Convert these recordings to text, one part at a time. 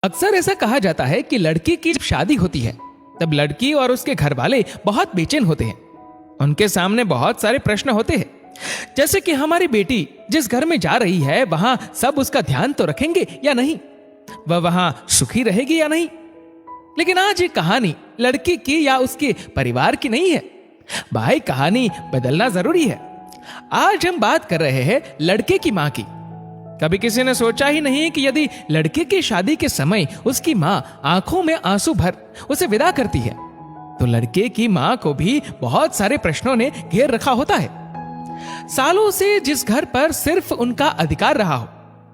अक्सर ऐसा कहा जाता है कि लड़की की जब शादी होती है तब लड़की और उसके घर वाले बहुत बेचैन होते हैं। उनके सामने बहुत सारे प्रश्न होते हैं, जैसे कि हमारी बेटी जिस घर में जा रही है वहां सब उसका ध्यान तो रखेंगे या नहीं, वह वहां सुखी रहेगी या नहीं। लेकिन आज ये कहानी लड़की की या उसके परिवार की नहीं है। भाई, कहानी बदलना जरूरी है। आज हम बात कर रहे हैं लड़के की मां की। कभी किसी ने सोचा ही नहीं कि यदि लड़के की शादी के समय उसकी मां आंखों में आंसू भर उसे विदा करती है तो लड़के की मां को भी बहुत सारे प्रश्नों ने घेर रखा होता है। सालों से जिस घर पर सिर्फ उनका अधिकार रहा हो,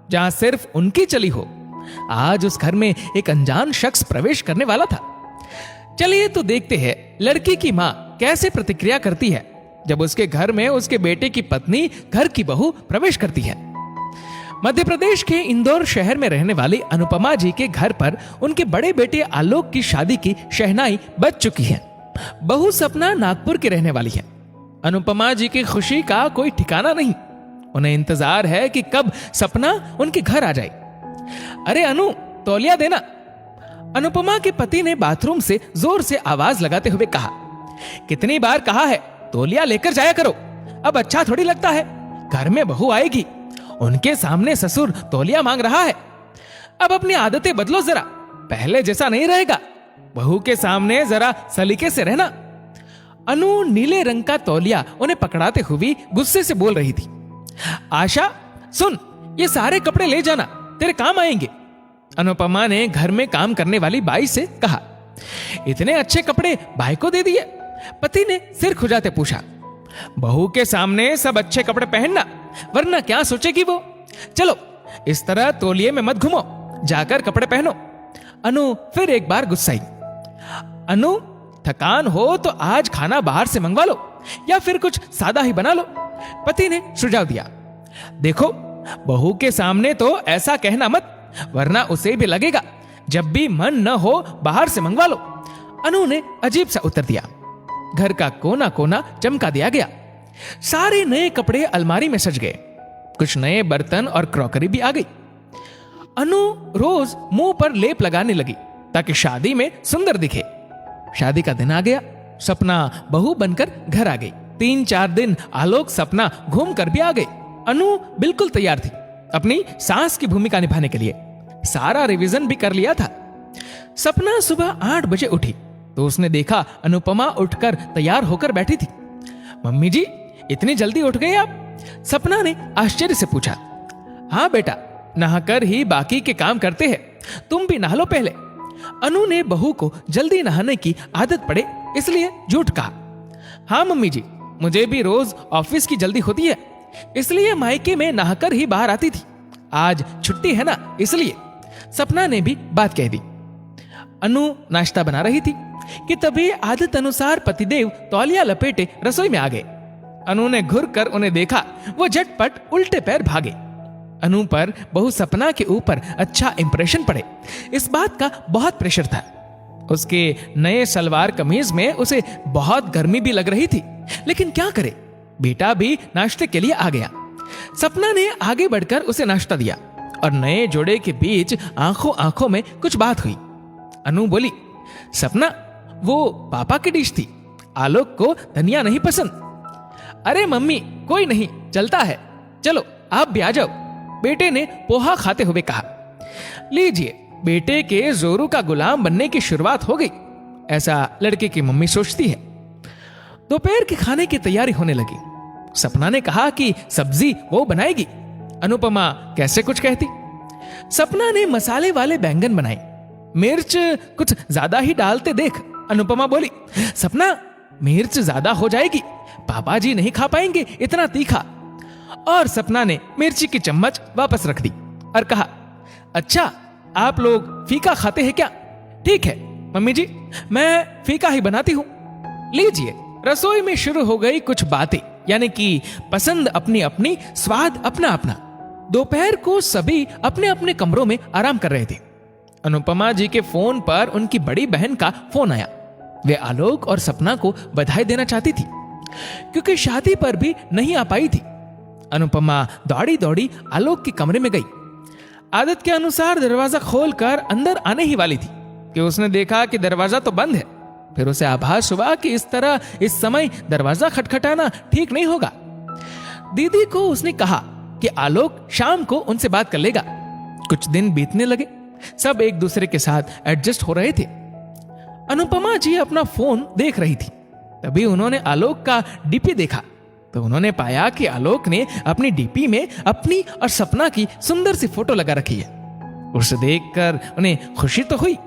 जहां सिर्फ उनकी चली हो, आज उस घर में एक अनजान शख्स प्रवेश करने वाला था। चलिए तो देखते हैं लड़की की मां कैसे प्रतिक्रिया करती है जब उसके घर में उसके बेटे की पत्नी घर की बहू प्रवेश करती है। मध्य प्रदेश के इंदौर शहर में रहने वाली अनुपमा जी के घर पर उनके बड़े बेटे आलोक की शादी की शहनाई बज चुकी है। बहू सपना नागपुर की रहने वाली है। अनुपमा जी की खुशी का कोई ठिकाना नहीं। उन्हें इंतजार है कि कब सपना उनके घर आ जाए। अरे अनु, तौलिया देना। अनुपमा के पति ने बाथरूम से जोर से आवाज लगाते हुए कहा, कितनी बार कहा है तौलिया लेकर जाया करो, अब अच्छा थोड़ी लगता है। घर में बहू आएगी, उनके सामने ससुर तौलिया मांग रहा है। अब अपनी आदतें बदलो जरा, पहले जैसा नहीं रहेगा। बहू के सामने जरा सलीके से रहना। अनु नीले रंग का तौलिया उन्हें पकड़ाते हुए गुस्से से बोल रही थी। आशा सुन, ये सारे कपड़े ले जाना, तेरे काम आएंगे। अनुपमा ने घर में काम करने वाली बाई से कहा। इतने अच्छे कपड़े भाई को दे दिए? पति ने सिर खुजाते पूछा। बहू के सामने सब अच्छे कपड़े पहनना, वरना क्या सोचेगी वो। चलो, इस तरह तौलिए में मत घूमो, जाकर कपड़े पहनो। अनु फिर एक बार गुस्साई। अनु, थकान हो तो आज खाना बाहर से मंगवा लो या फिर कुछ सादा ही बना लो, पति ने सुझाव दिया। देखो, बहू के सामने तो ऐसा कहना मत, वरना उसे भी लगेगा जब भी मन न हो बाहर से मंगवा लो, अनु ने अजीब सा उत्तर दिया। घर का कोना कोना चमका दिया गया। सारे नए कपड़े अलमारी में सज गए। कुछ नए बर्तन और क्रॉकरी भी आ गई। अनु रोज मुंह पर लेप लगाने लगी ताकि शादी में सुंदर दिखे। शादी का दिन आ गया। सपना बहू बनकर घर आ गई। 3-4 दिन आलोक सपना घूम कर भी आ गए। अनु बिल्कुल तैयार थी अपनी सास की भूमिका निभाने के लिए। सारा रिवीजन भी कर लिया था। सपना सुबह 8 बजे उठी तो उसने देखा अनुपमा उठकर तैयार होकर बैठी थी। मम्मी जी, इतनी जल्दी उठ गए आप? सपना ने आश्चर्य से पूछा। हाँ बेटा, नहाकर ही बाकी के काम करते हैं, तुम भी नहा लो पहले। अनु ने बहू को जल्दी नहाने की आदत पड़े इसलिए झूठ कहा। हाँ मम्मी जी, मुझे भी रोज ऑफिस की जल्दी होती है, इसलिए मायके में नहाकर ही बाहर आती थी। आज छुट्टी है ना, इसलिए। सपना ने भी बात कह दी। अनु नाश्ता बना रही थी कि तभी आदत अनुसार पतिदेव तौलिया लपेटे रसोई में आ गए। अनु ने घुर कर उन्हें देखा। वो झटपट उल्टे पैर भागे। अनु पर बहू सपना के ऊपर अच्छा इंप्रेशन पड़े, इस बात का बहुत प्रेशर था। उसके नए सलवार कमीज में उसे बहुत गर्मी भी लग रही थी, लेकिन क्या करे, बेटा भी नाश्ते के लिए आ गया। सपना ने आगे बढ़कर उसे नाश्ता दिया और नए जोड़े के बीच आंखों आंखों में कुछ बात हुई। अनु बोली, सपना, वो पापा की डिश थी, आलोक को धनिया नहीं पसंद। अरे मम्मी, कोई नहीं, चलता है, चलो आप भी आ जाओ, बेटे ने पोहा खाते हुए कहा। लीजिए, बेटे के जोरू का गुलाम बनने की शुरुआत हो गई, ऐसा लड़के की मम्मी सोचती है। दोपहर के खाने की तैयारी होने लगी। सपना ने कहा कि सब्जी वो बनाएगी। अनुपमा कैसे कुछ कहती। सपना ने मसाले वाले बैंगन बनाए। मिर्च कुछ ज्यादा ही डालते देख, अनुपमा बोली। सपना, मिर्च ज्यादा हो जाएगी, पापा जी नहीं खा पाएंगे इतना तीखा। और सपना ने मिर्ची की चम्मच वापस रख दी और कहा, अच्छा आप लोग फीका खाते हैं क्या? ठीक है मम्मी जी, मैं फीका ही बनाती हूं। लीजिए। रसोई में शुरू हो गई कुछ बातें, यानी कि पसंद अपनी अपनी, स्वाद अपना अपना। दोपहर को सभी अपने अपने कमरों में आराम कर रहे थे। अनुपमा जी के फोन पर उनकी बड़ी बहन का फोन आया। वे आलोक और सपना को बधाई देना चाहती थी क्योंकि शादी पर भी नहीं आ पाई थी। अनुपमा दौड़ी दौड़ी आलोक के कमरे में गई। आदत के अनुसार दरवाजा खोलकर अंदर आने ही वाली थी कि उसने देखा कि दरवाजा तो बंद है। फिर उसे आभास हुआ कि इस तरह इस समय दरवाजा खटखटाना ठीक नहीं होगा। दीदी को उसने कहा कि आलोक शाम को उनसे बात कर लेगा। कुछ दिन बीतने लगे, सब एक दूसरे के साथ एडजस्ट हो रहे थे। अनुपमा जी अपना फोन देख रही थी, तभी उन्होंने आलोक का डीपी देखा तो उन्होंने पाया कि आलोक ने अपनी डीपी में अपनी और सपना की सुंदर सी फोटो लगा रखी है। उसे देखकर उन्हें खुशी तो हुई,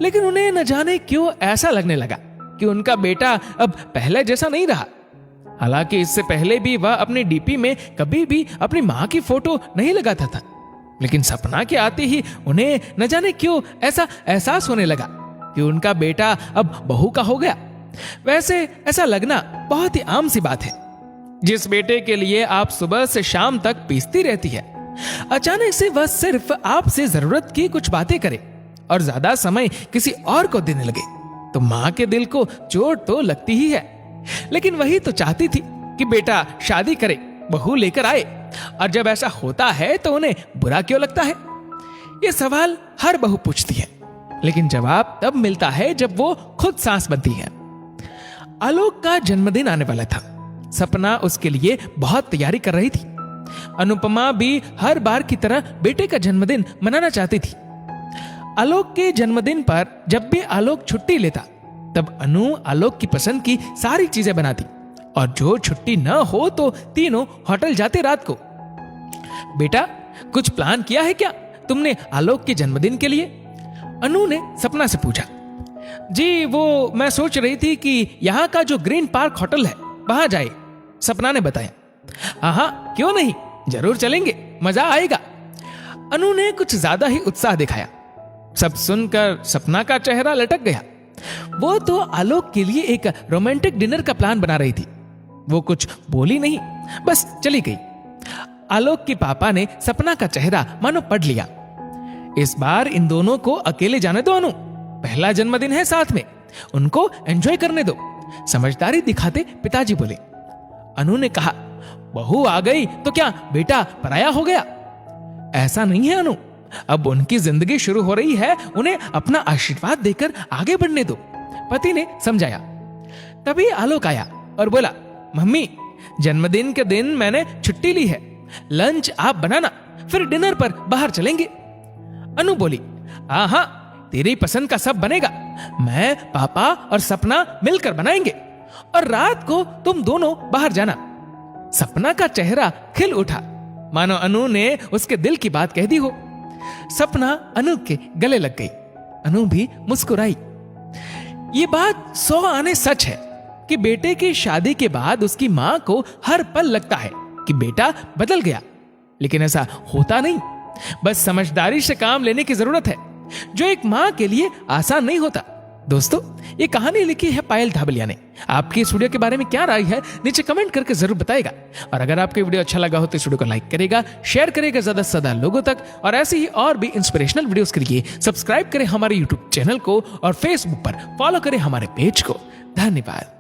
लेकिन उन्हें न जाने क्यों ऐसा लगने लगा कि उनका बेटा अब पहले जैसा नहीं रहा। हालांकि इससे पहले भी वह अपनी डीपी में कभी भी अपनी मां की फोटो नहीं लगाता था, लेकिन सपना के आते ही उन्हें न जाने क्यों ऐसा एहसास होने लगा कि उनका बेटा अब बहू का हो गया। वैसे ऐसा लगना बहुत ही आम सी बात है। जिस बेटे के लिए आप सुबह से शाम तक पीसती रहती है, अचानक से वह सिर्फ आपसे जरूरत की कुछ बातें करे और ज्यादा समय किसी और को देने लगे, तो मां के दिल को चोट तो लगती ही है। लेकिन वही तो चाहती थी कि बेटा शादी करे, बहू लेकर आए, और जब ऐसा होता है तो उन्हें बुरा क्यों लगता है? यह सवाल हर बहू पूछती है, लेकिन जवाब तब मिलता है जब वो खुद सांस बनती है। आलोक का जन्मदिन आने वाला था। सपना उसके लिए बहुत तैयारी कर रही थी। अनुपमा भी हर बार की तरह बेटे का जन्मदिन मनाना चाहती थी। आलोक के जन्मदिन पर जब भी आलोक छुट्टी लेता, तब अनु आलोक की पसंद की सारी चीजें बनाती, और जो छुट्टी न हो तो तीनों होटल जाते रात को। बेटा, कुछ प्लान किया है क्या तुमने आलोक के जन्मदिन के लिए? अनु ने सपना से पूछा। जी, वो मैं सोच रही थी कि यहाँ का जो ग्रीन पार्क होटल है वहां जाए, सपना ने बताया। हाँ, क्यों नहीं, जरूर चलेंगे, मजा आएगा। अनु ने कुछ ज्यादा ही उत्साह दिखाया। सब सुनकर सपना का चेहरा लटक गया। वो तो आलोक के लिए एक रोमांटिक डिनर का प्लान बना रही थी। वो कुछ बोली नहीं, बस चली गई। आलोक के पापा ने सपना का चेहरा मानो पढ़ लिया। इस बार इन दोनों को अकेले जाने दो अनु, पहला जन्मदिन है साथ में, उनको एंजॉय करने दो, समझदारी दिखाते पिताजी बोले। अनु ने कहा, बहू आ गई तो क्या बेटा पराया हो गया? ऐसा नहीं है अनु, अब उनकी जिंदगी शुरू हो रही है, उन्हें अपना आशीर्वाद देकर आगे बढ़ने दो, पति ने समझाया। तभी आलोक आया और बोला, मम्मी, जन्मदिन के दिन मैंने छुट्टी ली है, लंच आप बनाना, फिर डिनर पर बाहर चलेंगे। अनु बोली, हाँ, तेरी पसंद का सब बनेगा, मैं, पापा और सपना मिलकर बनाएंगे, और रात को तुम दोनों बाहर जाना। सपना का चेहरा खिल उठा, मानो अनु ने उसके दिल की बात कह दी हो। सपना अनु के गले लग गई। अनु भी मुस्कुराई। ये बात 100 आने सच है कि बेटे की शादी के बाद उसकी मां को हर पल लगता है कि बेटा बदल गया, लेकिन ऐसा होता नहीं। बस समझदारी से काम लेने की जरूरत है, जो एक मां के लिए आसान नहीं होता। दोस्तों, ये कहानी लिखी है पायल धाबलिया ने। आपकी इस वीडियो के बारे में क्या राय है, नीचे कमेंट करके जरूर बताएगा। और अगर आपको वीडियो अच्छा लगा हो तो इस वीडियो को लाइक करेगा, शेयर करेगा ज्यादा से ज्यादा लोगों तक, और ऐसे ही और भी इंस्पिरेशनल वीडियोस के लिए सब्सक्राइब करें हमारे यूट्यूब चैनल को और फेसबुक पर फॉलो करें हमारे पेज को। धन्यवाद।